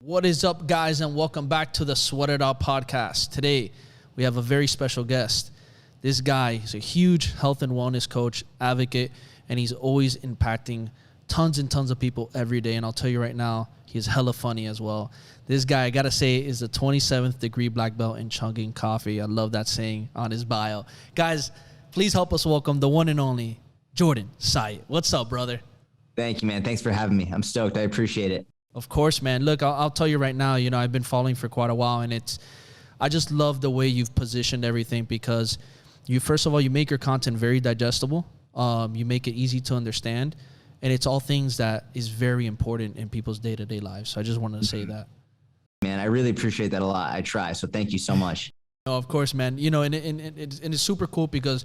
What is up, guys, and welcome back to the Sweat It Out podcast. Today, we have a very special guest. This guy is a huge health and wellness coach, advocate, and he's always impacting tons and tons of people every day. And I'll tell you right now, he's hella funny as well. This guy, I gotta say, is a 27th degree black belt in chugging coffee. I love that saying on his bio. Guys, please help us welcome the one and only Jordan Syatt. What's up, brother? Thank you, man. Thanks for having me. I'm stoked. I appreciate it. Of course, man. Look, I'll tell you right now, I've been following for quite a while, and I just love the way you've positioned everything because first of all, you make your content very digestible. You make it easy to understand, and it's all things that is very important in people's day-to-day lives. So I just wanted to say that. Man, I really appreciate that a lot. I try. So thank you so much. No, of course, man. And it's super cool because,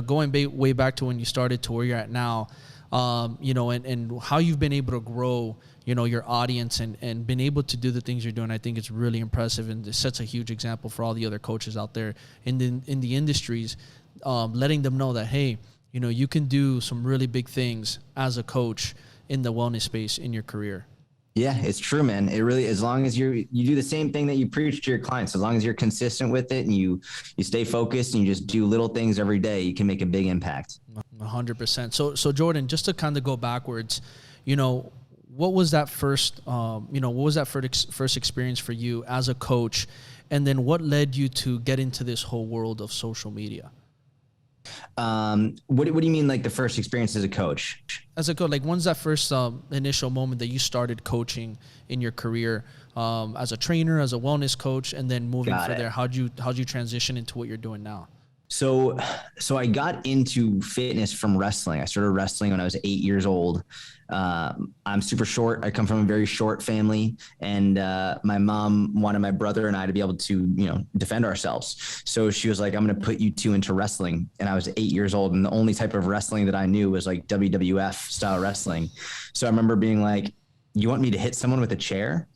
going way back to when you started to where you're at now, and how you've been able to grow, your audience and been able to do the things you're doing. I think it's really impressive, and it sets a huge example for all the other coaches out there in the industries, letting them know that, hey, you can do some really big things as a coach in the wellness space in your career. Yeah, it's true, man. It really, as long as you do the same thing that you preach to your clients, as long as you're consistent with it and you stay focused and you just do little things every day, you can make a big impact. 100%. So Jordan, just to kind of go backwards, what was that first experience for you as a coach? And then what led you to get into this whole world of social media? What do you mean, like the first experience as a coach? As a coach, like when's that first initial moment that you started coaching in your career as a trainer, as a wellness coach, and then moving from there? How'd you transition into what you're doing now? So I got into fitness from wrestling. I started wrestling when I was 8 years old. I'm super short. I come from a very short family, and my mom wanted my brother and I to be able to, defend ourselves. So she was like, I'm going to put you two into wrestling. And I was 8 years old, and the only type of wrestling that I knew was like WWF style wrestling. So I remember being like, you want me to hit someone with a chair?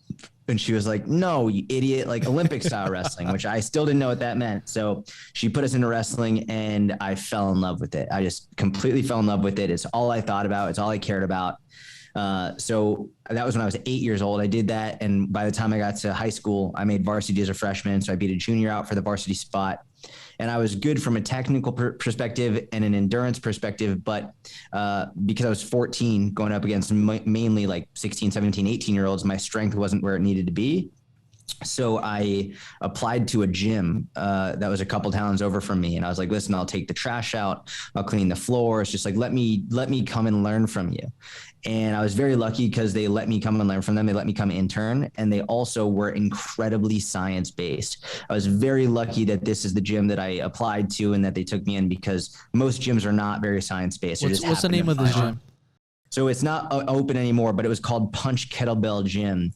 And she was like, no, you idiot, like Olympic style wrestling, which I still didn't know what that meant. So she put us into wrestling, and I fell in love with it. I just completely fell in love with it. It's all I thought about. It's all I cared about. So that was when I was 8 years old. I did that. And by the time I got to high school, I made varsity as a freshman. So I beat a junior out for the varsity spot. And I was good from a technical perspective and an endurance perspective. But because I was 14 going up against mainly like 16, 17, 18-year-olds, my strength wasn't where it needed to be. So I applied to a gym that was a couple towns over from me. And I was like, listen, I'll take the trash out. I'll clean the floors. Just like, let me come and learn from you. And I was very lucky because they let me come and learn from them. They let me come intern, and they also were incredibly science-based. I was very lucky that this is the gym that I applied to and that they took me in, because most gyms are not very science-based. What's the name of the gym? So it's not open anymore, but it was called Punch Kettlebell Gym.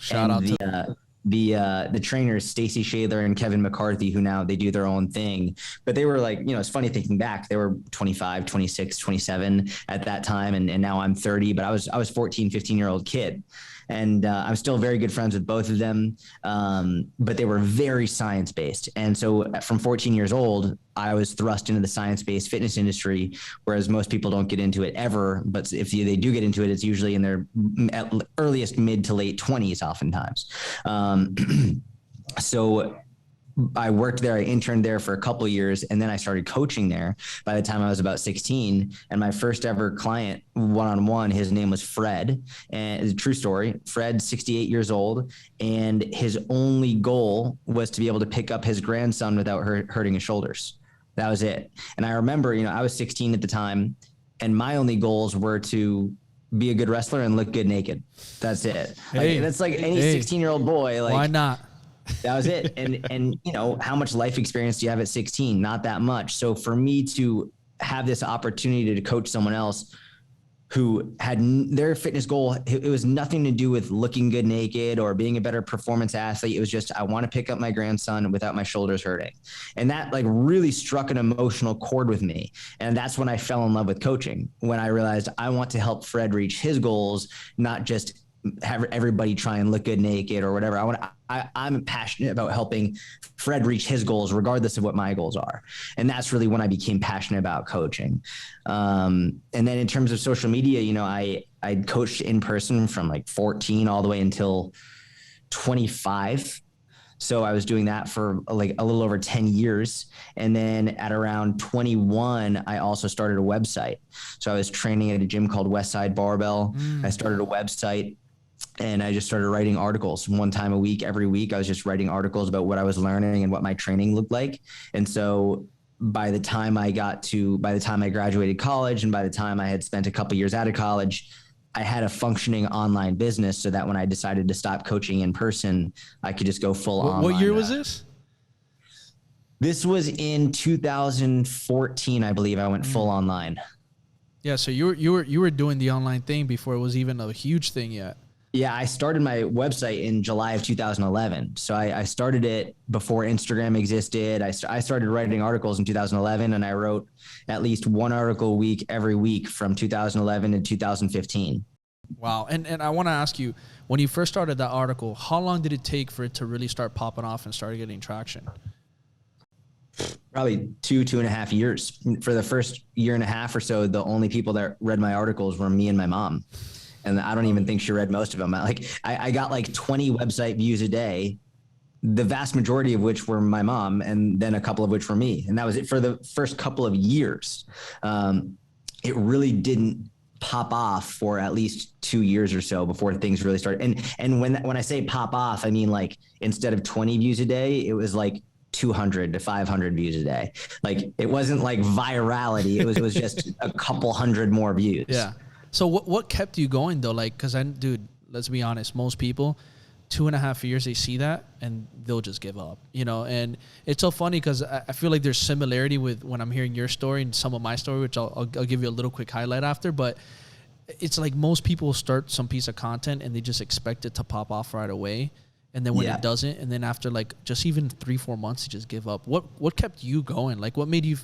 Shout out to the trainers, Stacy Shadler and Kevin McCarthy, who now they do their own thing, but they were like, it's funny thinking back, they were 25, 26, 27 at that time. And now I'm 30, but I was 14, 15-year-old kid. And I'm still very good friends with both of them. But they were very science-based. And so from 14 years old, I was thrust into the science-based fitness industry, whereas most people don't get into it ever. But if they do get into it, it's usually in their earliest mid to late 20s oftentimes. So I worked there. I interned there for a couple of years, and then I started coaching there by the time I was about 16. And my first ever client one-on-one, his name was Fred, and it's a true story. Fred's 68 years old, and his only goal was to be able to pick up his grandson without hurting his shoulders. That was it. And I remember, I was 16 at the time, and my only goals were to be a good wrestler and look good naked. That's it. Hey, that's like any 16-year-old boy. Like, why not? That was it. And how much life experience do you have at 16? Not that much. So for me to have this opportunity to coach someone else who had their fitness goal, it was nothing to do with looking good naked or being a better performance athlete. It was just, I want to pick up my grandson without my shoulders hurting. And that like really struck an emotional chord with me. And that's when I fell in love with coaching, when I realized I want to help Fred reach his goals, not just have everybody try and look good naked or whatever. I'm passionate about helping Fred reach his goals, regardless of what my goals are. And that's really when I became passionate about coaching. And then in terms of social media, I coached in person from like 14 all the way until 25. So I was doing that for like a little over 10 years. And then at around 21, I also started a website. So I was training at a gym called Westside-Barbell. I started a website and I just started writing articles one time a week. Every week, I was just writing articles about what I was learning and what my training looked like. And so by the time I graduated college and by the time I had spent a couple years out of college, I had a functioning online business so that when I decided to stop coaching in person, I could just go full online. What year was this? This was in 2014, I believe. I went full online. Yeah, so you were doing the online thing before it was even a huge thing yet. Yeah, I started my website in July of 2011. So I started it before Instagram existed. I started writing articles in 2011, and I wrote at least one article a week every week from 2011 to 2015. Wow. And I want to ask you, when you first started that article, how long did it take for it to really start popping off and start getting traction? Probably 2.5 years. For the first year and a half or so, the only people that read my articles were me and my mom. And I don't even think she read most of them. I got like 20 website views a day, the vast majority of which were my mom, and then a couple of which were me. And that was it for the first couple of years. It really didn't pop off for at least 2 years or so before things really started. And when I say pop off, I mean like instead of 20 views a day, it was like 200 to 500 views a day. Like it wasn't like virality. It was just a couple hundred more views. Yeah. So what kept you going though? Like, cause dude, let's be honest. Most people, 2.5 years, they see that and they'll just give up, you know? And it's so funny cause I feel like there's similarity with when I'm hearing your story and some of my story, which I'll give you a little quick highlight after, but it's like most people start some piece of content and they just expect it to pop off right away. And then when it doesn't, and then after like just even 3-4 months, you just give up. What kept you going? Like what made you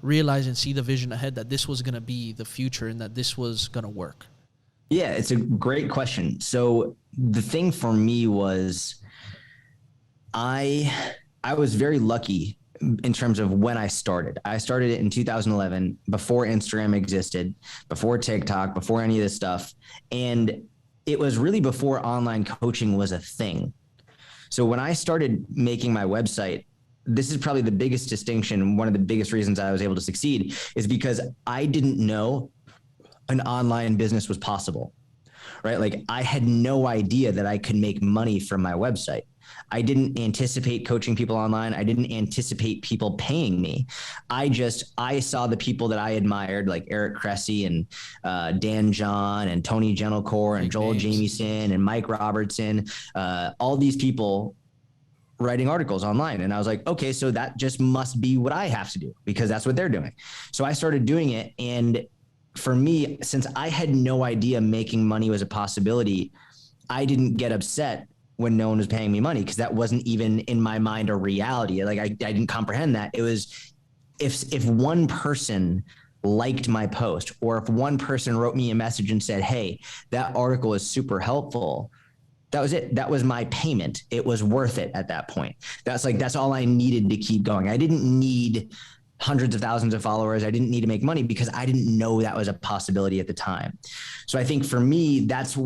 realize and see the vision ahead that this was going to be the future and that this was going to work? Yeah, it's a great question. So the thing for me was I was very lucky in terms of when I started. I started it in 2011, before Instagram existed, before TikTok, before any of this stuff. And it was really before online coaching was a thing. So when I started making my website, this is probably the biggest distinction. One of the biggest reasons I was able to succeed is because I didn't know an online business was possible, right? Like I had no idea that I could make money from my website. I didn't anticipate coaching people online. I didn't anticipate people paying me. I saw the people that I admired, like Eric Cressy and Dan John and Tony Gentilcore and Joel Jamieson and Mike Robertson, all these people writing articles online. And I was like, okay, so that just must be what I have to do because that's what they're doing. So I started doing it. And for me, since I had no idea making money was a possibility, I didn't get upset when no one was paying me money because that wasn't even in my mind a reality. Like I didn't comprehend that. It was if one person liked my post or if one person wrote me a message and said, hey, that article is super helpful, that was it. That was my payment. It was worth it at that point. That's all I needed to keep going. I didn't need hundreds of thousands of followers. I didn't need to make money because I didn't know that was a possibility at the time. So I think for me, that's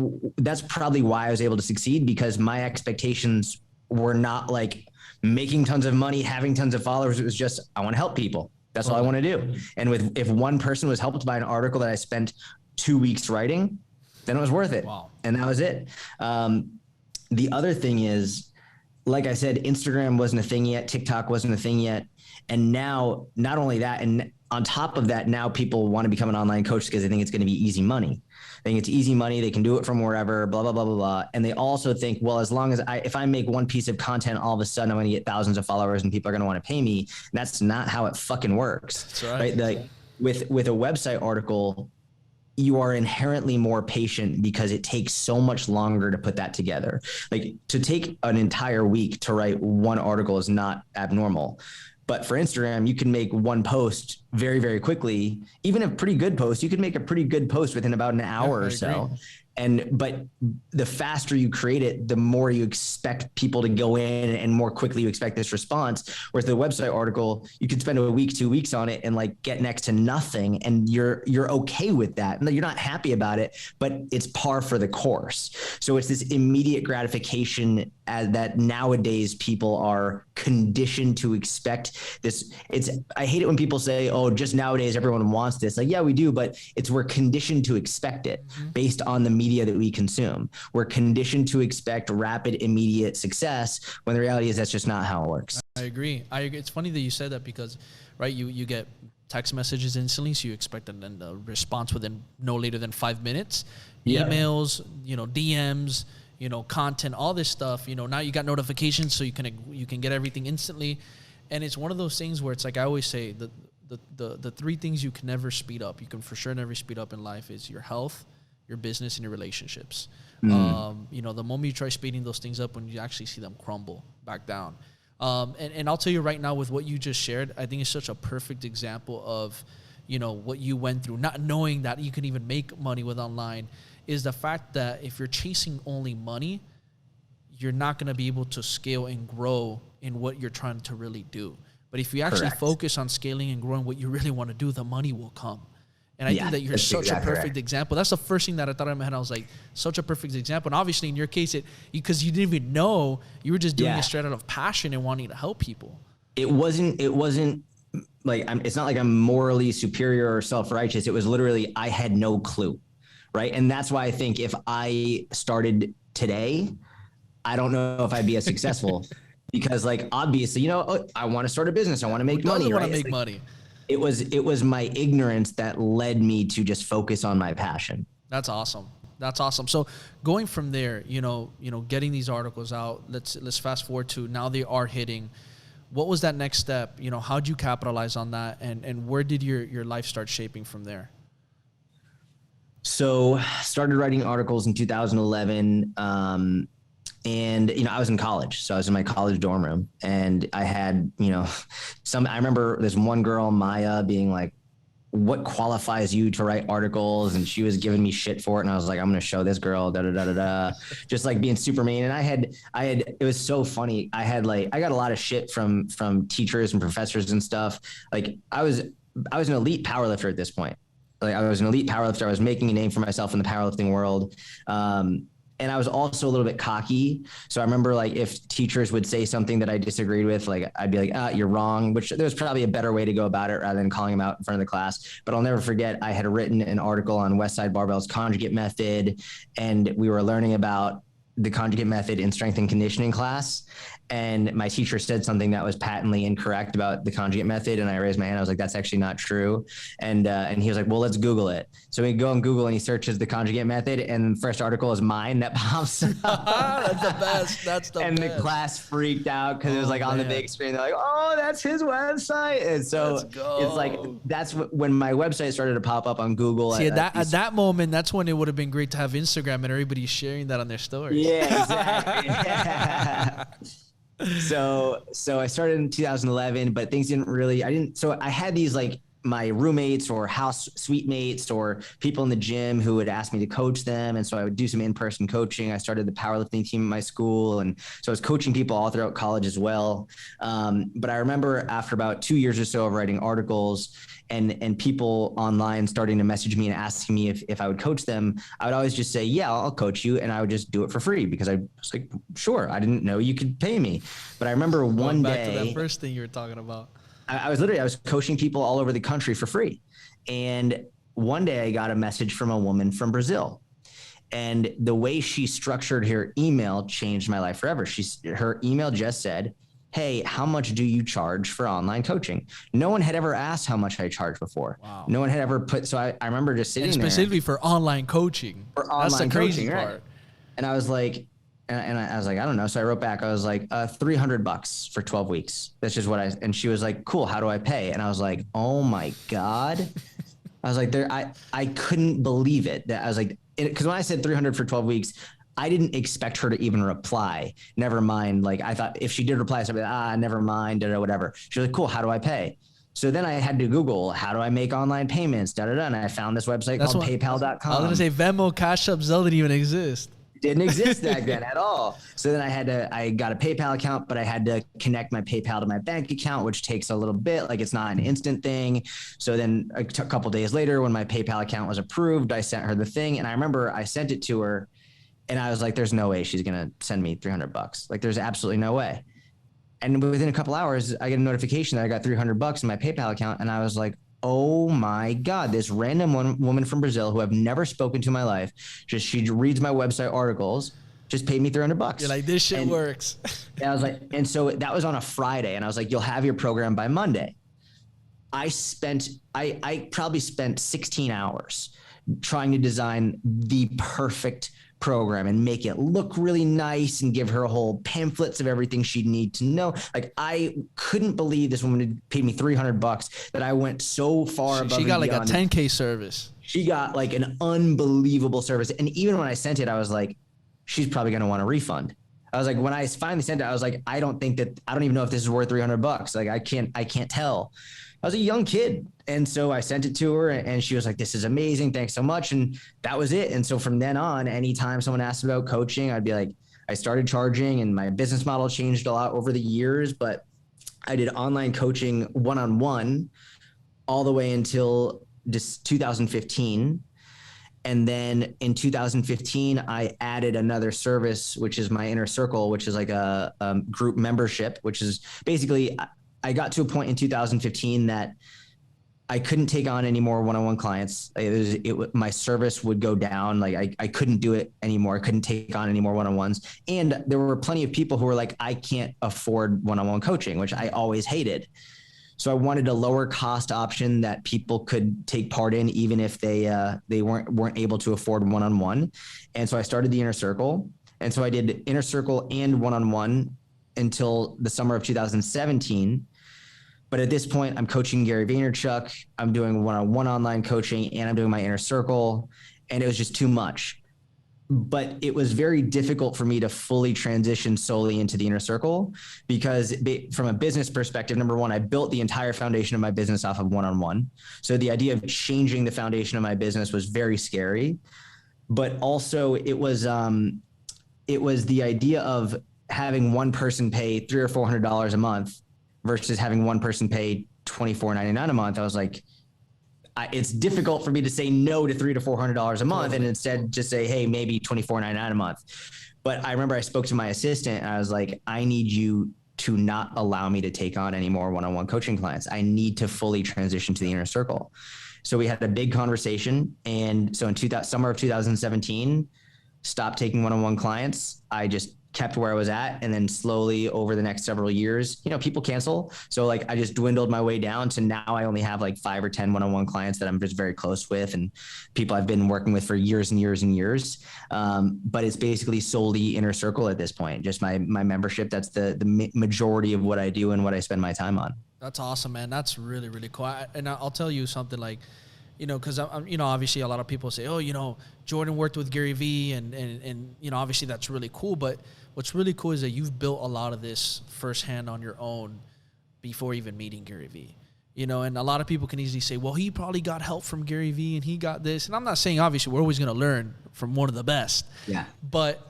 probably why I was able to succeed because my expectations were not like making tons of money, having tons of followers. It was just, I want to help people. That's all I want to do. And if one person was helped by an article that I spent 2 weeks writing, then it was worth it. Wow. And that was it. The other thing is, like I said, Instagram wasn't a thing yet. TikTok wasn't a thing yet. And now, not only that, and on top of that, now people want to become an online coach because they think it's going to be easy money. They think it's easy money. They can do it from wherever, blah, blah, blah, blah, blah. And they also think, well, as long as if I make one piece of content, all of a sudden I'm going to get thousands of followers and people are going to want to pay me. That's not how it fucking works. That's right. Like with a website article, you are inherently more patient because it takes so much longer to put that together. Like to take an entire week to write one article is not abnormal. But for Instagram, you can make one post very, very quickly. Even a pretty good post, you could make a pretty good post within about an hour or so. But the faster you create it, the more you expect people to go in and more quickly you expect this response. Whereas the website article, you could spend a week, 2 weeks on it and like get next to nothing. And you're okay with that. And you're not happy about it, but it's par for the course. So it's this immediate gratification that nowadays people are conditioned to expect this. I hate it when people say, oh, just nowadays everyone wants this. Like, yeah, we do, but we're conditioned to expect it based on the media that we consume. We're conditioned to expect rapid, immediate success when the reality is that's just not how it works. I agree. It's funny that you said that because, right, you get text messages instantly, so you expect a response within no later than 5 minutes. Yeah. Emails, DMs, content, all this stuff. Now you got notifications, so you can get everything instantly. And it's one of those things where it's like I always say, the three things you can never speed up, you can for sure never speed up in life, is your health, your business, and your relationships. The moment you try speeding those things up, when you actually see them crumble back down. And I'll tell you right now, with what you just shared, I think it's such a perfect example of, what you went through, not knowing that you can even make money with online, is the fact that if you're chasing only money, you're not going to be able to scale and grow in what you're trying to really do. But if you actually focus on scaling and growing what you really want to do, the money will come. And I think that you're such a perfect example. That's the first thing that I thought in my head. I was like, such a perfect example. And obviously in your case, because you didn't even know, you were just doing it straight out of passion and wanting to help people. It wasn't like, it's not like I'm morally superior or self-righteous. It was literally, I had no clue. Right. And that's why I think if I started today, I don't know if I'd be as successful because like, obviously, I want to start a business. I want to make money. I want to make money. It was my ignorance that led me to just focus on my passion. That's awesome. So going from there, getting these articles out, let's fast forward to now they are hitting. What was that next step? How'd you capitalize on that? And where did your life start shaping from there? So started writing articles in 2011. And, I was in college, so I was in my college dorm room and I had, I remember this one girl, Maya, being like, what qualifies you to write articles? And she was giving me shit for it. And I was like, I'm going to show this girl, just like being super mean. And it was so funny. I got a lot of shit from teachers and professors and stuff. Like I was an elite powerlifter at this point. Like I was an elite powerlifter. I was making a name for myself in the powerlifting world. And I was also a little bit cocky. So I remember like if teachers would say something that I disagreed with, like I'd be like, you're wrong, which there's probably a better way to go about it rather than calling them out in front of the class. But I'll never forget, I had written an article on Westside-Barbell's conjugate method. And we were learning about the conjugate method in strength and conditioning class. And my teacher said something that was patently incorrect about the conjugate method. And I raised my hand. I was like, that's actually not true. And he was like, well, let's Google it. So we go on Google and he searches the conjugate method. And the first article is mine that pops up. That's the best. That's the and best. The class freaked out because it was like on the big screen. They're like, oh, that's his website. And so it's like, that's when my website started to pop up on Google. See, at that moment, that's when it would have been great to have Instagram and everybody sharing that on their stories. Yeah, exactly. Yeah. So I started in 2011, but things so I had these like my roommates or house suite mates or people in the gym who would ask me to coach them. And so I would do some in-person coaching. I started the powerlifting team at my school. And so I was coaching people all throughout college as well. But I remember after about 2 years or so of writing articles and people online starting to message me and asking me if I would coach them, I would always just say, yeah, I'll coach you. And I would just do it for free because I was like, sure, I didn't know you could pay me. But I remember one day, back to that first thing you were talking about. I was coaching people all over the country for free. And one day I got a message from a woman from Brazil. And the way she structured her email changed my life forever. Her email just said, hey, how much do you charge for online coaching? No one had ever asked how much I charged before. Wow. No one had ever so I remember just sitting there. Specifically for online coaching. That's the crazy part. Right? And I was like, I was like, I don't know. So I wrote back, I was like, $300 for 12 weeks. That's just and she was like, cool. How do I pay? And I was like, oh my God. I was like, I couldn't believe it. That I was like, because when I said 300 for 12 weeks, I didn't expect her to even reply. Never mind. Like I thought if she did reply, so I'd be like, never mind or whatever. She was like, cool. How do I pay? So then I had to Google, how do I make online payments? And I found this website called PayPal.com. I was going to say Venmo, Cash App, Zelle didn't even exist. Didn't exist back then at all. So then I got a PayPal account, but I had to connect my PayPal to my bank account, which takes a little bit. Like, it's not an instant thing. So then a couple of days later, when my PayPal account was approved, I sent her the thing. And I remember I sent it to her and I was like, there's no way she's going to send me $300. Like, there's absolutely no way. And within a couple hours, I get a notification that I got $300 in my PayPal account. And I was like, oh my God, this random woman from Brazil who I've never spoken to in my life, she reads my website articles, just paid me $300. You're like, this shit works. And I was like, and so that was on a Friday. And I was like, you'll have your program by Monday. I probably spent 16 hours trying to design the perfect program and make it look really nice and give her a whole pamphlets of everything she'd need to know. Like, I couldn't believe this woman had paid me $300 that I went so far above. She got like a 10K service. She got like an unbelievable service. And even when I sent it, I was like, she's probably going to want a refund. I was like, when I finally sent it, I was like, I don't even know if this is worth $300. Like, I can't tell. I was a young kid. And so I sent it to her and she was like, this is amazing. Thanks so much. And that was it. And so from then on, anytime someone asked about coaching, I'd be like, I started charging, and my business model changed a lot over the years, but I did online coaching one-on-one all the way until 2015. And then in 2015, I added another service, which is my Inner Circle, which is like a group membership, which is basically, I got to a point in 2015 that I couldn't take on any more one-on-one clients. My service would go down. Like, I couldn't do it anymore. I couldn't take on any more one-on-ones. And there were plenty of people who were like, I can't afford one-on-one coaching, which I always hated. So I wanted a lower cost option that people could take part in, even if they weren't able to afford one-on-one. And so I started the Inner Circle. And so I did Inner Circle and one-on-one until the summer of 2017. But at this point, I'm coaching Gary Vaynerchuk. I'm doing one-on-one online coaching, and I'm doing my Inner Circle. And it was just too much. But it was very difficult for me to fully transition solely into the Inner Circle, because from a business perspective, number one, I built the entire foundation of my business off of one-on-one. So the idea of changing the foundation of my business was very scary. But also it was the idea of having one person pay $300 or $400 a month versus having one person pay $24.99 a month. I was like, it's difficult for me to say no to $300 to $400 a month and instead just say, hey, maybe $24.99 a month. But I remember I spoke to my assistant and I was like, I need you to not allow me to take on any more one-on-one coaching clients. I need to fully transition to the Inner Circle. So we had a big conversation. And so in summer of 2017, stopped taking one-on-one clients. I just kept where I was at. And then slowly over the next several years, people cancel. So like, I just dwindled my way down to now I only have like 5 or 10 one-on-one clients that I'm just very close with, and people I've been working with for years and years and years. But it's basically solely Inner Circle at this point, just my membership. That's the majority of what I do and what I spend my time on. That's awesome, man. That's really, really cool. And I'll tell you something, like, because I'm, obviously a lot of people say, oh, Jordan worked with Gary Vee and obviously that's really cool. But what's really cool is that you've built a lot of this firsthand on your own before even meeting Gary Vee, and a lot of people can easily say, well, he probably got help from Gary Vee and he got this. And I'm not saying, obviously, we're always going to learn from one of the best. Yeah. But,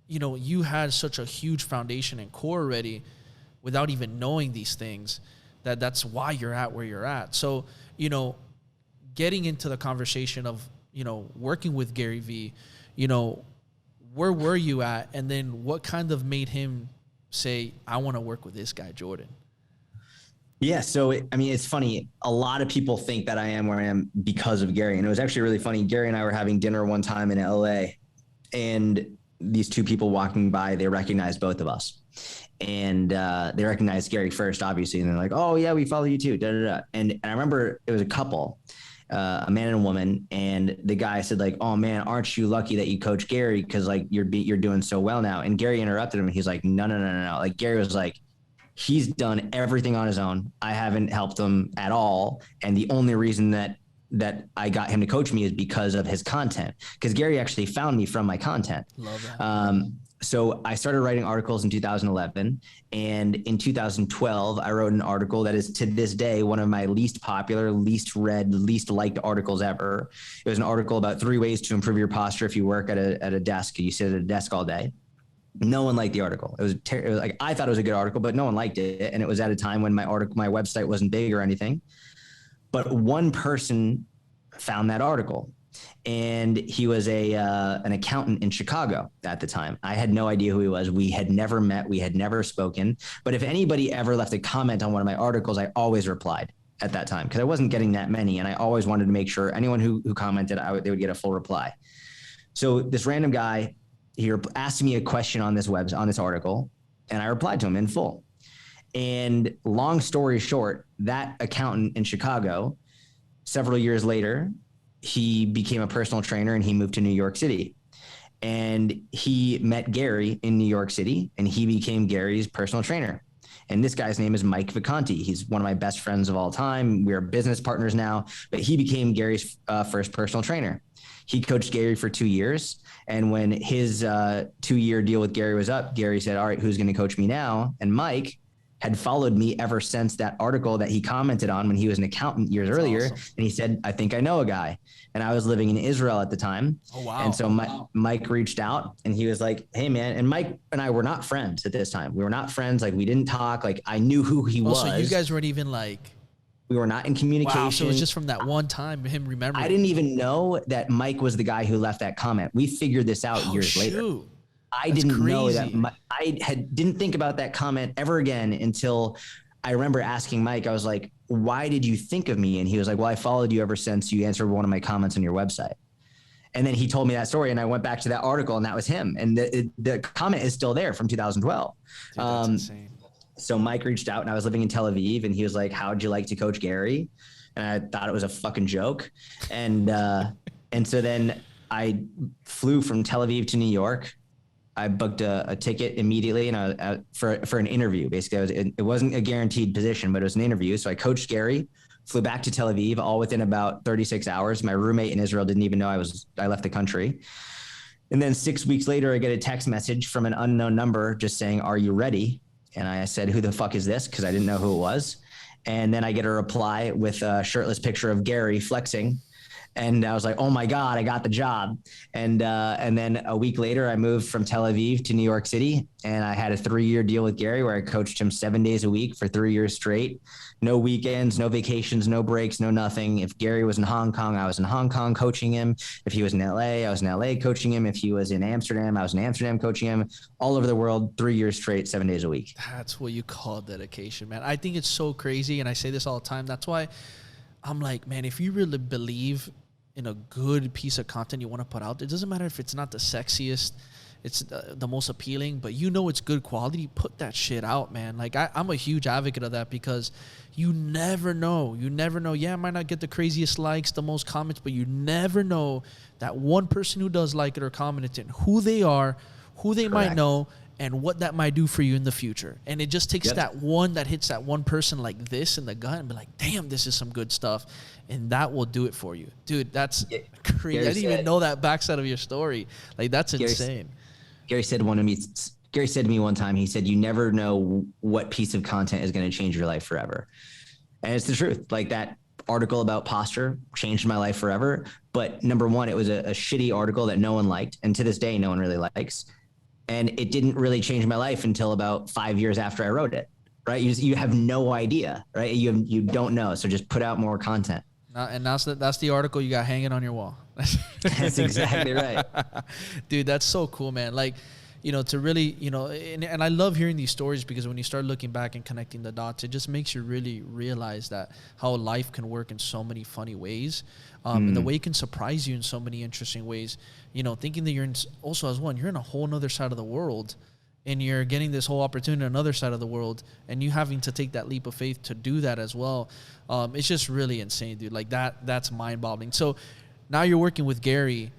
you had such a huge foundation and core already without even knowing these things, that's why you're at where you're at. So, getting into the conversation of, working with Gary Vee, where were you at? And then what kind of made him say, I want to work with this guy, Jordan? Yeah. So, it's funny. A lot of people think that I am where I am because of Gary. And it was actually really funny. Gary and I were having dinner one time in LA, and these two people walking by, they recognized both of us. And they recognized Gary first, obviously. And they're like, oh yeah, we follow you too. Da, da, da. And I remember it was a couple, a man and a woman. And the guy said like, oh man, aren't you lucky that you coach Gary? Cause like you're doing so well now. And Gary interrupted him. And he's like, no. Like Gary was like, he's done everything on his own. I haven't helped him at all. And the only reason that I got him to coach me is because of his content. Cause Gary actually found me from my content. Love that. So I started writing articles in 2011, and in 2012, I wrote an article that is to this day one of my least popular, least read, least liked articles ever. It was an article about 3 ways to improve your posture if you work at a desk. You sit at a desk all day. No one liked the article. It was like, I thought it was a good article, but no one liked it, and it was at a time when my website wasn't big or anything. But one person found that article, and he was an accountant in Chicago at the time. I had no idea who he was. We had never met. We had never spoken. But if anybody ever left a comment on one of my articles, I always replied at that time because I wasn't getting that many, and I always wanted to make sure anyone who commented, they would get a full reply. So this random guy here asked me a question on this article, and I replied to him in full. And long story short, that accountant in Chicago, several years later, he became a personal trainer and he moved to New York City. And he met Gary in New York City, and he became Gary's personal trainer. And this guy's name is Mike Viconti. He's one of my best friends of all time. We're business partners now, but he became Gary's first personal trainer. He coached Gary for 2 years. And when his 2-year deal with Gary was up, Gary said, all right, who's going to coach me now? And Mike had followed me ever since that article that he commented on when he was an accountant years earlier. Awesome. And he said, I think I know a guy. And I was living in Israel at the time. Oh, wow. And so Mike reached out and he was like, hey, man. And Mike and I were not friends at this time. We were not friends. Like, we didn't talk. Like, I knew who he was. So you guys weren't even like... We were not in communication. Wow, so it was just from that one time, him remembering. I didn't even know that Mike was the guy who left that comment. We figured this out years later. I didn't know that. Didn't think about that comment ever again until I remember asking Mike. I was like, why did you think of me? And he was like, well, I followed you ever since you answered one of my comments on your website. And then he told me that story, and I went back to that article, and that was him. And the comment is still there from 2012. Dude, that's insane. So Mike reached out, and I was living in Tel Aviv, and he was like, how'd you like to coach Gary? And I thought it was a fucking joke. And so then I flew from Tel Aviv to New York. I booked a ticket immediately, and for an interview. Basically, it wasn't a guaranteed position, but it was an interview. So I coached Gary, flew back to Tel Aviv, all within about 36 hours. My roommate in Israel didn't even know I left the country. And then 6 weeks later, I get a text message from an unknown number just saying, are you ready? And I said, who the fuck is this? Because I didn't know who it was. And then I get a reply with a shirtless picture of Gary flexing. And I was like, oh my God, I got the job. And then a week later, I moved from Tel Aviv to New York City. And I had a 3-year deal with Gary where I coached him 7 days a week for 3 years straight. No weekends, no vacations, no breaks, no nothing. If Gary was in Hong Kong, I was in Hong Kong coaching him. If he was in LA, I was in LA coaching him. If he was in Amsterdam, I was in Amsterdam coaching him. All over the world, 3 years straight, 7 days a week. That's what you call dedication, man. I think it's so crazy. And I say this all the time. That's why I'm like, man, if you really believe in a good piece of content you want to put out, it doesn't matter if it's not the sexiest, it's the most appealing, but you know it's good quality, put that shit out, man. Like, I'm a huge advocate of that because you never know. Yeah, I might not get the craziest likes, the most comments, but you never know that one person who does like it or comment it, and who they are, who they might know, and what that might do for you in the future. And it just takes that one that hits that one person like this in the gut and be like, damn, this is some good stuff. And that will do it for you. Dude, that's crazy. I didn't even know that backside of your story. Like, that's insane. Gary said to me one time, he said, you never know what piece of content is going to change your life forever. And it's the truth. Like, that article about posture changed my life forever. But number one, it was a shitty article that no one liked. And to this day, no one really likes. And it didn't really change my life until about 5 years after I wrote it, right? You have no idea, right? You don't know. So just put out more content. And that's the article you got hanging on your wall. That's exactly right. Dude, that's so cool, man. Like, to really, and I love hearing these stories because when you start looking back and connecting the dots, it just makes you really realize that how life can work in so many funny ways. And the way it can surprise you in so many interesting ways, thinking that you're you're in a whole nother side of the world and you're getting this whole opportunity on another side of the world and you having to take that leap of faith to do that as well. It's just really insane, dude. Like, that's mind boggling. So now you're working with Gary,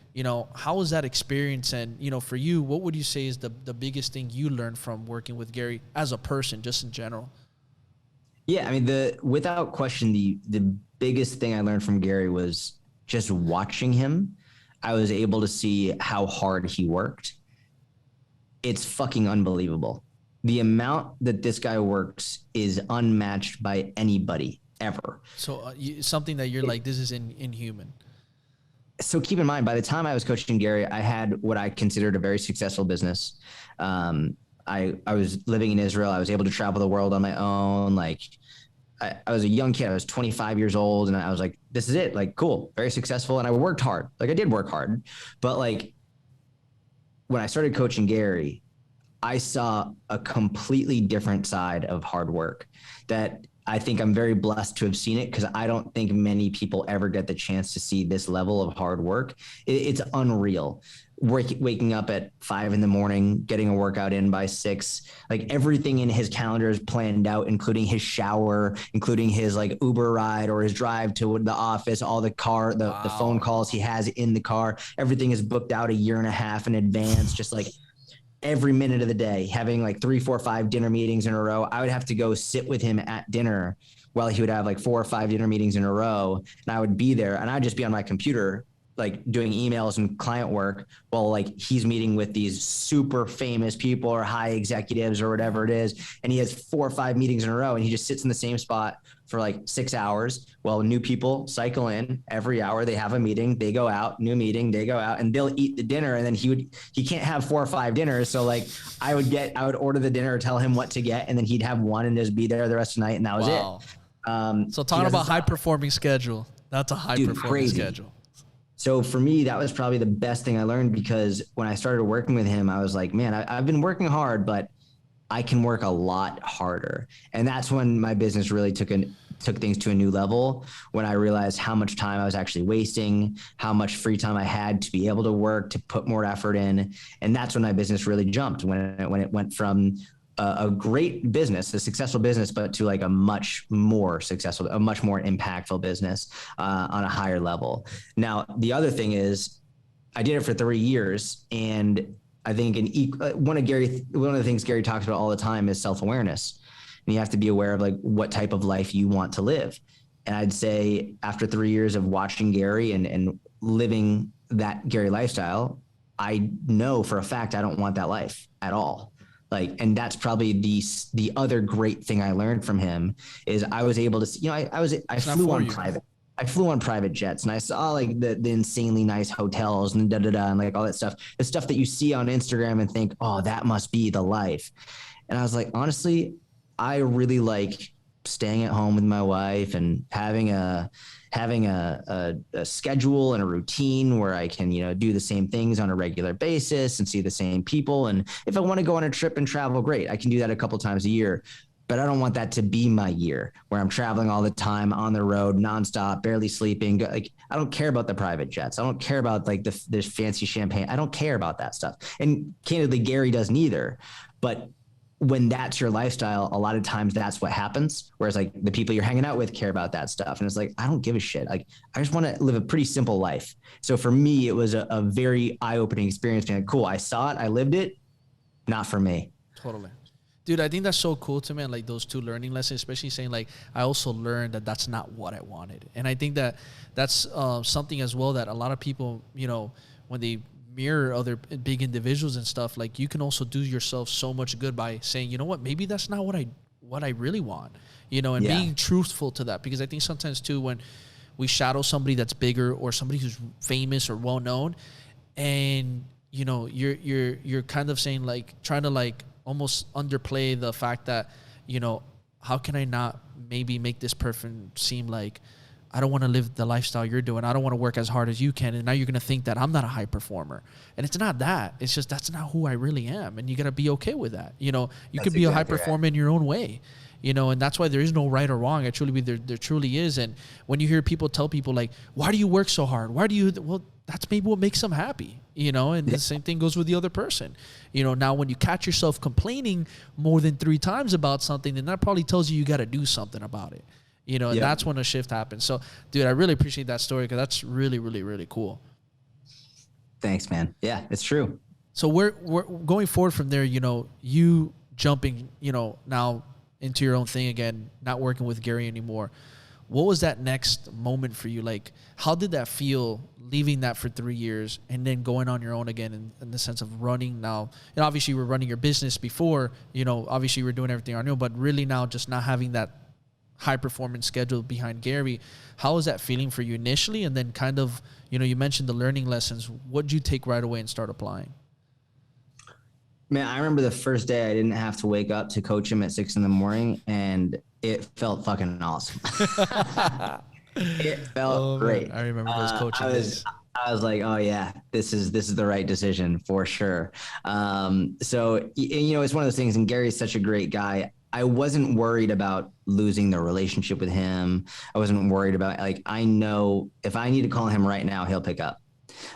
how was that experience? And, for you, what would you say is the biggest thing you learned from working with Gary as a person, just in general? Yeah. I mean, without question, the biggest thing I learned from Gary was just watching him. I was able to see how hard he worked. it's fucking unbelievable. The amount that this guy works is unmatched by anybody ever. So something that you're like, this is inhuman. So keep in mind, by the time I was coaching Gary, I had what I considered a very successful business. I was living in Israel. I was able to travel the world on my own. Like I was a young kid. I was 25 years old, and I was like, this is it. Like, cool, very successful. And I worked hard. Like I did work hard, but like when I started coaching Gary, I saw a completely different side of hard work that I think I'm very blessed to have seen it, because I don't think many people ever get the chance to see this level of hard work. It's unreal. Waking up at 5 a.m, getting a workout in by 6, like everything in his calendar is planned out, including his shower, including his like Uber ride or his drive to the office, all the phone calls he has in the car. Everything is booked out a year and a half in advance, just like every minute of the day, having like 3, 4, 5 dinner meetings in a row. I would have to go sit with him at dinner while he would have like 4 or 5 dinner meetings in a row. And I would be there, and I'd just be on my computer, like doing emails and client work while like he's meeting with these super famous people or high executives or whatever it is. And he has 4 or 5 meetings in a row, and he just sits in the same spot for like 6 hours. Well, new people cycle in every hour. They have a meeting, they go out, new meeting, they go out, and they'll eat the dinner. And then he can't have 4 or 5 dinners. So like I would order the dinner or tell him what to get, and then he'd have one and just be there the rest of the night. And that was it. So talking about high performing schedule, that's a high performing schedule. So for me, that was probably the best thing I learned, because when I started working with him, I was like, man, I've been working hard, but I can work a lot harder. And that's when my business really took things to a new level, when I realized how much time I was actually wasting, how much free time I had to be able to work, to put more effort in. And that's when my business really jumped, when it went from a great business, a successful business, but to like a much more successful, a much more impactful business on a higher level. Now, the other thing is I did it for 3 years, and I think one of the things Gary talks about all the time is self-awareness. And you have to be aware of like what type of life you want to live. And I'd say after 3 years of watching Gary and living that Gary lifestyle, I know for a fact I don't want that life at all. Like, and that's probably the other great thing I learned from him is I was able to see, I flew on private jets, and I saw like the insanely nice hotels and and like all that stuff, the stuff that you see on Instagram and think, oh, that must be the life. And I was like, honestly, I really like staying at home with my wife and having a schedule and a routine where I can, do the same things on a regular basis and see the same people. And if I want to go on a trip and travel, great, I can do that a couple times a year. But I don't want that to be my year where I'm traveling all the time on the road, nonstop, barely sleeping. Like, I don't care about the private jets. I don't care about like this fancy champagne. I don't care about that stuff. And candidly, Gary doesn't either. But when that's your lifestyle, a lot of times that's what happens. Whereas like the people you're hanging out with care about that stuff. And it's like, I don't give a shit. Like, I just want to live a pretty simple life. So for me, it was a very eye-opening experience. Being like, cool, I saw it, I lived it, not for me. Totally. Dude, I think that's so cool to me. And like those 2 learning lessons, especially saying like, I also learned that that's not what I wanted. And I think that that's something as well that a lot of people, when they mirror other big individuals and stuff, like you can also do yourself so much good by saying, you know what, maybe that's not what I really want, and being truthful to that. Because I think sometimes too, when we shadow somebody that's bigger or somebody who's famous or well known, and you're kind of saying like, trying to like almost underplay the fact that, how can I not maybe make this person seem like I don't want to live the lifestyle you're doing. I don't want to work as hard as you can. And now you're going to think that I'm not a high performer. And it's not that. It's just that's not who I really am. And you got to be okay with that. You could be a high performer in your own way. And that's why there is no right or wrong. I truly believe there truly is. And when you hear people tell people like, why do you work so hard? Well, that's maybe what makes them happy, and the same thing goes with the other person. Now when you catch yourself complaining more than 3 times about something, then that probably tells you got to do something about it. And that's when a shift happens. So, dude, I really appreciate that story because that's really, really, really cool. Thanks, man. Yeah, it's true. So we're going forward from there, you jumping, now into your own thing again, not working with Gary anymore. what was that next moment for you? Like, how did that feel leaving that for 3 years and then going on your own again in the sense of running now? And obviously you were running your business before, you know, obviously you were doing everything on your own, but really now just not having that high performance schedule behind Gary. How was that feeling for you initially? And then kind of, you know, you mentioned the learning lessons. What did you take right away and start applying? Man, I remember the first day I didn't have to wake up to coach him at 6 a.m, and it felt fucking awesome. It felt great. Man. I remember those coaching days. I was like, oh yeah, this is the right decision for sure. So, you know, it's one of those things, and Gary's such a great guy. I wasn't worried about losing the relationship with him. I wasn't worried about, like, I know if I need to call him right now, he'll pick up.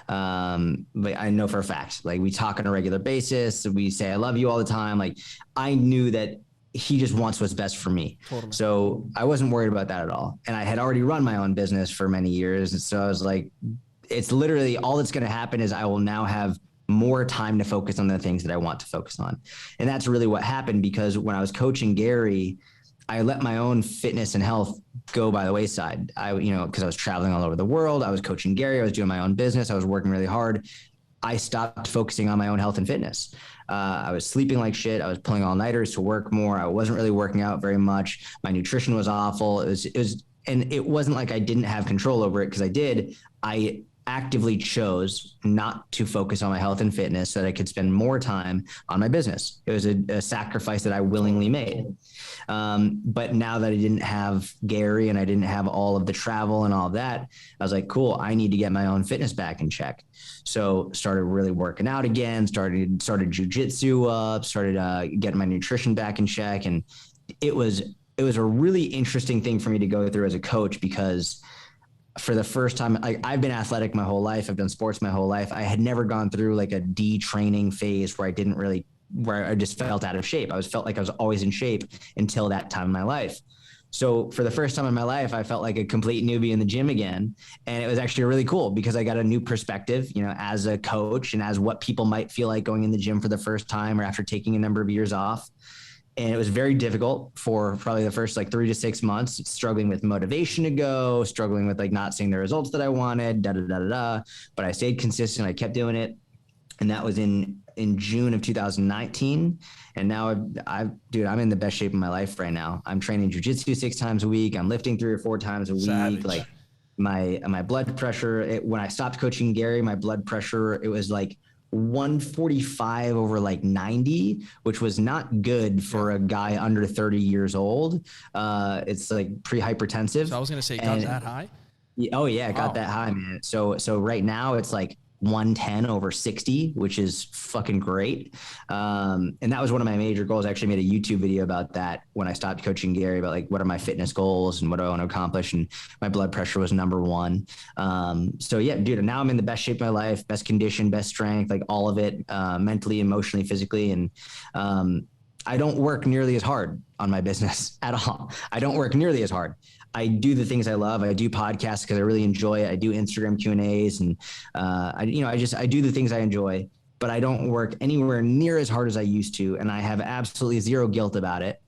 But I know for a fact, like, we talk on a regular basis. We say, I love you all the time. Like, I knew that he just wants what's best for me. Totally. So I wasn't worried about that at all. And I had already run my own business for many years. And so I was like, it's literally all that's going to happen is I will now have more time to focus on the things that I want to focus on. And that's really what happened, because when I was coaching Gary, I let my own fitness and health go by the wayside. Because I was traveling all over the world. I was coaching Gary. I was doing my own business. I was working really hard. I stopped focusing on my own health and fitness. I was sleeping like shit. I was pulling all-nighters to work more. I wasn't really working out very much. My nutrition was awful. And it wasn't like I didn't have control over it, because I did. I actively chose not to focus on my health and fitness so that I could spend more time on my business. It was a sacrifice that I willingly made. But now that I didn't have Gary and I didn't have all of the travel and all of that, I was like, cool, I need to get my own fitness back in check. So started really working out again, started jujitsu up, started getting my nutrition back in check. And it was a really interesting thing for me to go through as a coach, because for the first time, I've been athletic my whole life. I've done sports my whole life. I had never gone through like a de-training phase where I just felt out of shape. Felt like I was always in shape until that time in my life. So for the first time in my life, I felt like a complete newbie in the gym again. And it was actually really cool, because I got a new perspective, you know, as a coach and as what people might feel like going in the gym for the first time or after taking a number of years off. And it was very difficult for probably the first like 3 to 6 months, struggling with motivation to go, struggling with like not seeing the results that I wanted, but I stayed consistent. I kept doing it. And that was in June of 2019. And now I'm in the best shape of my life right now. I'm training jujitsu 6 times a week. I'm lifting 3 or 4 times a week. Savage. Like my blood pressure, when I stopped coaching Gary, my blood pressure, it was like 145 over like 90, which was not good for a guy under 30 years old. It's like pre-hypertensive. So I was going to say, got that high? Oh yeah, it got that high, man. So right now it's like 110 over 60, which is fucking great. And that was one of my major goals. I actually made a YouTube video about that when I stopped coaching Gary, about like, what are my fitness goals and what do I want to accomplish? And my blood pressure was number 1. So yeah, dude, now I'm in the best shape of my life, best condition, best strength, like all of it, mentally, emotionally, physically. And, I don't work nearly as hard on my business at all. I don't work nearly as hard. I do the things I love. I do podcasts because I really enjoy it. I do Instagram Q&As, and I do the things I enjoy, but I don't work anywhere near as hard as I used to. And I have absolutely zero guilt about it,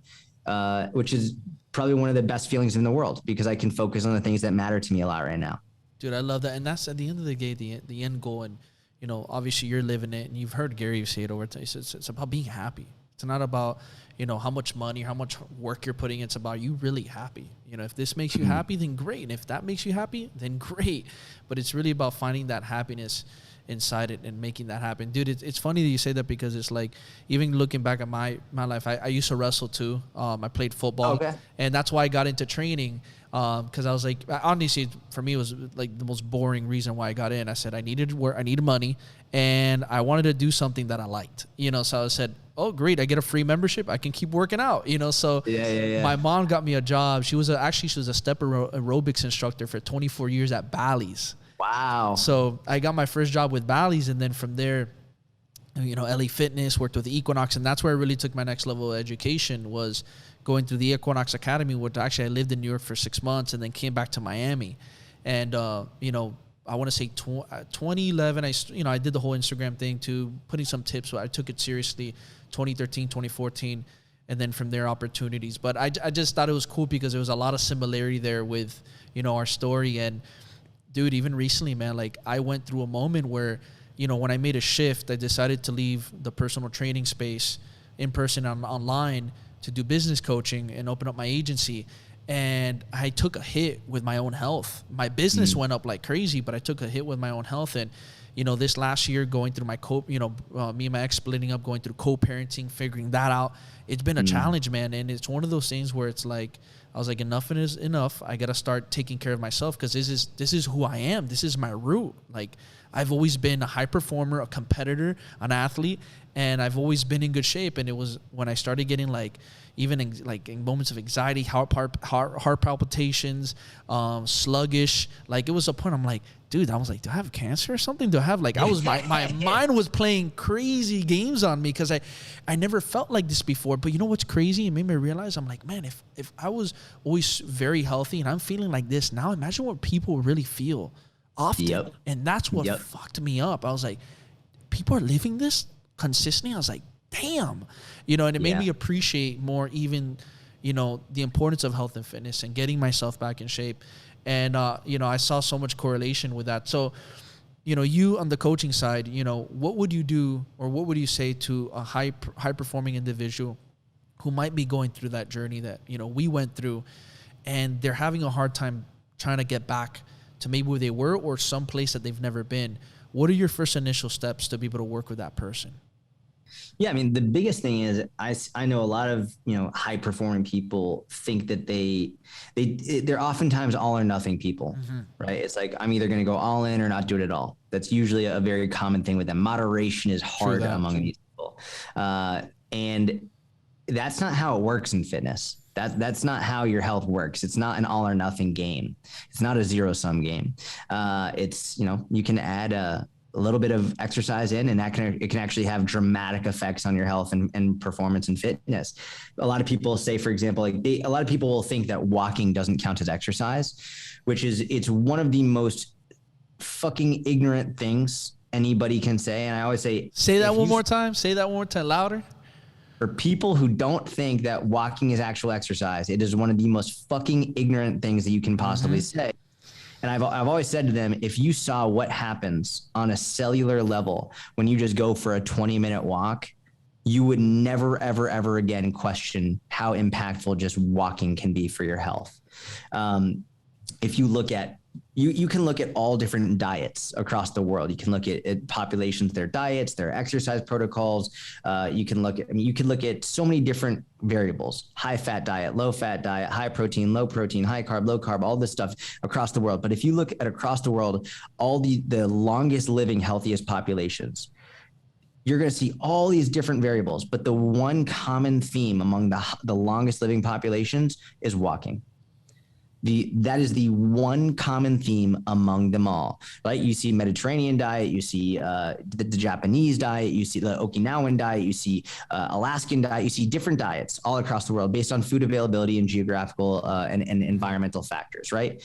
which is probably one of the best feelings in the world, because I can focus on the things that matter to me a lot right now. Dude, I love that. And that's at the end of the day, the end goal. And, you know, obviously you're living it, and you've heard Gary say it over time. It's about being happy. It's not about, you know, how much money, how much work you're putting. It's about you really happy. You know, if this makes you happy, then great. And if that makes you happy, then great. But it's really about finding that happiness inside it and making that happen. Dude, it's funny that you say that, because it's like, even looking back at my life, I used to wrestle too. I played football. Okay. And that's why I got into training. Because I was like, honestly, for me, it was like the most boring reason why I got in. I said I needed work, I needed money, and I wanted to do something that I liked. You know, so I said, oh, great, I get a free membership, I can keep working out. You know, so my mom got me a job. She was a step aerobics instructor for 24 years at Bally's. Wow. So I got my first job with Bally's, and then from there, you know, IPA Fitness, worked with Equinox, and that's where I really took my next level of education, was going through the Equinox Academy, which actually I lived in New York for 6 months and then came back to Miami. And, you know, I want to say 2011, I did the whole Instagram thing too, putting some tips. So I took it seriously. 2013, 2014, and then from there opportunities. But I just thought it was cool because there was a lot of similarity there with, you know, our story. And dude, even recently, man, like I went through a moment where, you know, when I made a shift, I decided to leave the personal training space in person and online to do business coaching and open up my agency. And I took a hit with my own health. My business went up like crazy, but I took a hit with my own health. And, you know, this last year going through my me and my ex splitting up, going through co-parenting, figuring that out. It's been a challenge, man. And it's one of those things where it's like, I was like, enough is enough. I got to start taking care of myself because this is who I am. This is my root. Like, I've always been a high performer, a competitor, an athlete, and I've always been in good shape. And it was when I started getting like, even in moments of anxiety, heart palpitations, sluggish. Like, it was a point I'm like, dude, I was like, do I have cancer or something? Do I have like, my mind was playing crazy games on me because I never felt like this before. But you know what's crazy? It made me realize, I'm like, man, if I was always very healthy and I'm feeling like this now, imagine what people really feel often. Yep. And that's what fucked me up. I was like, people are living this consistently. I was like, damn, you know, and it made me appreciate more even, you know, the importance of health and fitness and getting myself back in shape. And, you know, I saw so much correlation with that. So, you know, you on the coaching side, you know, what would you do or what would you say to a high performing individual who might be going through that journey that, you know, we went through and they're having a hard time trying to get back to maybe where they were or some place that they've never been? What are your first initial steps to be able to work with that person? Yeah, I mean, the biggest thing is I know a lot of, you know, high performing people think that they're oftentimes all or nothing people, right? It's like, I'm either going to go all in or not do it at all. That's usually a very common thing with them. Moderation is hard among these people. And that's not how it works in fitness. That's not how your health works. It's not an all or nothing game. It's not a zero sum game. It's, you know, you can add a little bit of exercise in, and it can actually have dramatic effects on your health and performance and fitness. A lot of people say, for example, a lot of people will think that walking doesn't count as exercise, it's one of the most fucking ignorant things anybody can say. And I always say that one more time. Say that one more time, louder. For people who don't think that walking is actual exercise, it is one of the most fucking ignorant things that you can possibly say. And I've always said to them, if you saw what happens on a cellular level when you just go for a 20-minute walk, you would never, ever, ever again question how impactful just walking can be for your health. If you look at, you can look at all different diets across the world. You can look at populations, their diets, their exercise protocols. You can look at so many different variables: high fat diet, low fat diet, high protein, low protein, high carb, low carb, all this stuff across the world. But if you look at across the world, all the longest living, healthiest populations, you're going to see all these different variables. But the one common theme among the longest living populations is walking. That is the one common theme among them all, right? You see Mediterranean diet, you see the Japanese diet, you see the Okinawan diet, you see Alaskan diet, you see different diets all across the world based on food availability and geographical and environmental factors, right?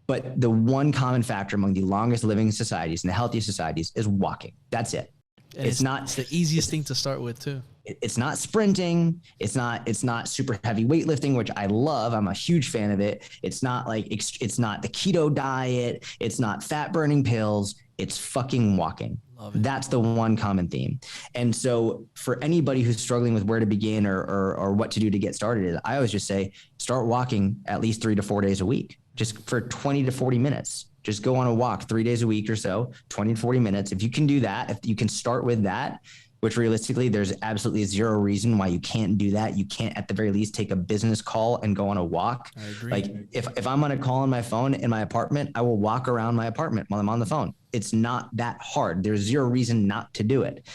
But the one common factor among the longest living societies and the healthiest societies is walking. That's it. And it's the easiest thing to start with too. It's not sprinting. It's not super heavy weightlifting, which I love. I'm a huge fan of it. It's not it's not the keto diet. It's not fat burning pills. It's fucking walking. That's the one common theme. And so for anybody who's struggling with where to begin or what to do to get started, I always just say, start walking at least 3 to 4 days a week, just for 20 to 40 minutes. Just go on a walk 3 days a week or so, 20 to 40 minutes. If you can do that, if you can start with that, which realistically, there's absolutely zero reason why you can't do that. You can't, at the very least, take a business call and go on a walk. I agree. Like if I'm on a call on my phone in my apartment, I will walk around my apartment while I'm on the phone. It's not that hard. There's zero reason not to do it.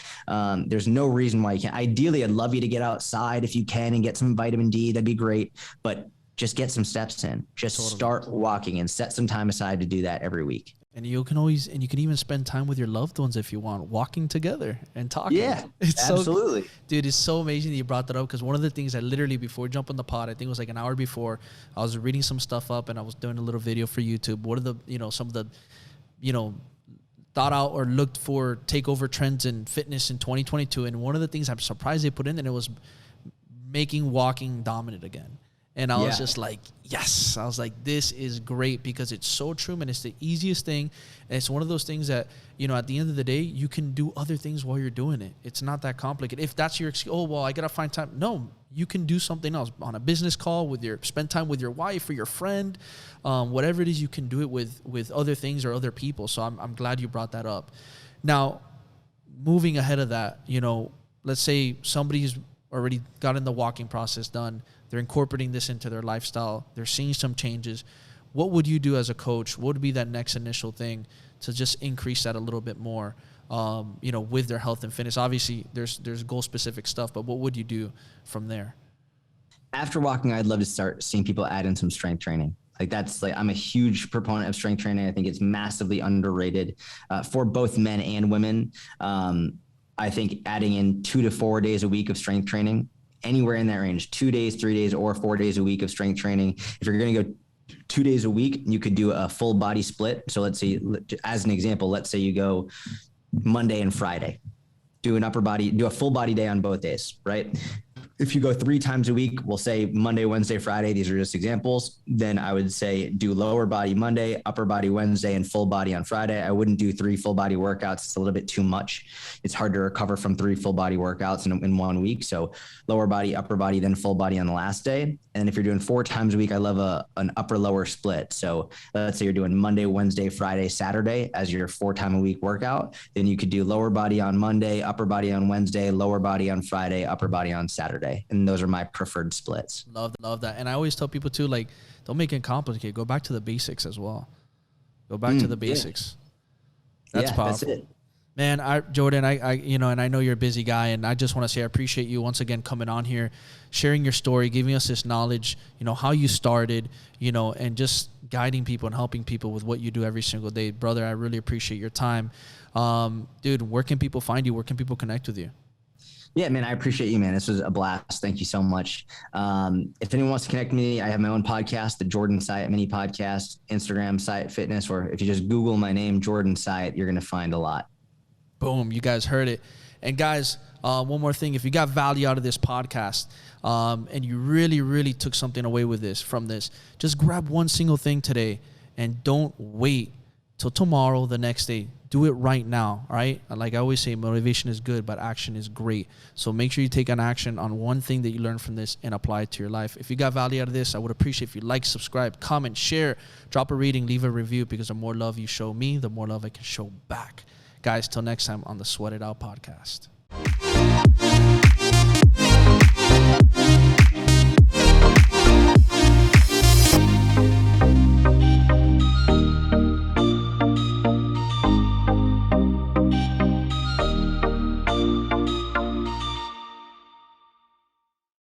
There's no reason why you can't. Ideally, I'd love you to get outside if you can and get some vitamin D. That'd be great. But just get some steps in. Just start walking and set some time aside to do that every week. And you can even spend time with your loved ones if you want, walking together and talking. Yeah, absolutely. Dude, it's so amazing that you brought that up, because one of the things I literally, before jumping the pod, I think it was like an hour before, I was reading some stuff up and I was doing a little video for YouTube. What are the, some of the, thought out or looked for takeover trends in fitness in 2022. And one of the things I'm surprised they put in, and it was making walking dominant again. And I was just like, yes. I was like, this is great because it's so true, and it's the easiest thing. And it's one of those things that, you know, at the end of the day, you can do other things while you're doing it. It's not that complicated. If that's your excuse, oh, well, I got to find time. No, you can do something else on a business call spend time with your wife or your friend, whatever it is, you can do it with other things or other people. So I'm glad you brought that up. Now, moving ahead of that, you know, let's say somebody's already gotten the walking process done. They're incorporating this into their lifestyle. They're seeing some changes. What would you do as a coach? What would be that next initial thing to just increase that a little bit more, you know, with their health and fitness? Obviously, there's goal-specific stuff, but what would you do from there? After walking, I'd love to start seeing people add in some strength training. I'm a huge proponent of strength training. I think it's massively underrated for both men and women. I think adding in 2 to 4 days a week of strength training, anywhere in that range, 2 days, 3 days, or 4 days a week of strength training. If you're going to go 2 days a week, you could do a full body split. So let's say, as an example, let's say you go Monday and Friday, do a full body day on both days, right? If you go 3 times a week, we'll say Monday, Wednesday, Friday, these are just examples. Then I would say do lower body Monday, upper body Wednesday, and full body on Friday. I wouldn't do 3 full body workouts. It's a little bit too much. It's hard to recover from 3 full body workouts in 1 week. So lower body, upper body, then full body on the last day. And if you're doing 4 times a week, I love an upper lower split. So let's say you're doing Monday, Wednesday, Friday, Saturday as your 4 time a week workout. Then you could do lower body on Monday, upper body on Wednesday, lower body on Friday, upper body on Saturday. And those are my preferred splits. Love that. And I always tell people too, like, don't make it complicated. Go back to the basics as well. Go back to the basics. Yeah. That's powerful. That's it. Man, Jordan, I you know, and I know you're a busy guy, and I just want to say I appreciate you once again coming on here, sharing your story, giving us this knowledge, you know, how you started, you know, and just guiding people and helping people with what you do every single day. Brother, I really appreciate your time. Dude, where can people find you? Where can people connect with you? Yeah, man, I appreciate you, man. This was a blast. Thank you so much. If anyone wants to connect with me, I have my own podcast, the Jordan Syatt Mini Podcast, Instagram, Syatt Fitness, or if you just Google my name, Jordan Syatt, you're going to find a lot. Boom, you guys heard it. And guys, one more thing. If you got value out of this podcast and you really, really took something away from this, just grab one single thing today and don't wait till tomorrow, the next day. Do it right now, all right? Like I always say, motivation is good, but action is great. So make sure you take an action on one thing that you learned from this and apply it to your life. If you got value out of this, I would appreciate if you like, subscribe, comment, share, drop a rating, leave a review, because the more love you show me, the more love I can show back. Guys, till next time on the Sweat It Out podcast.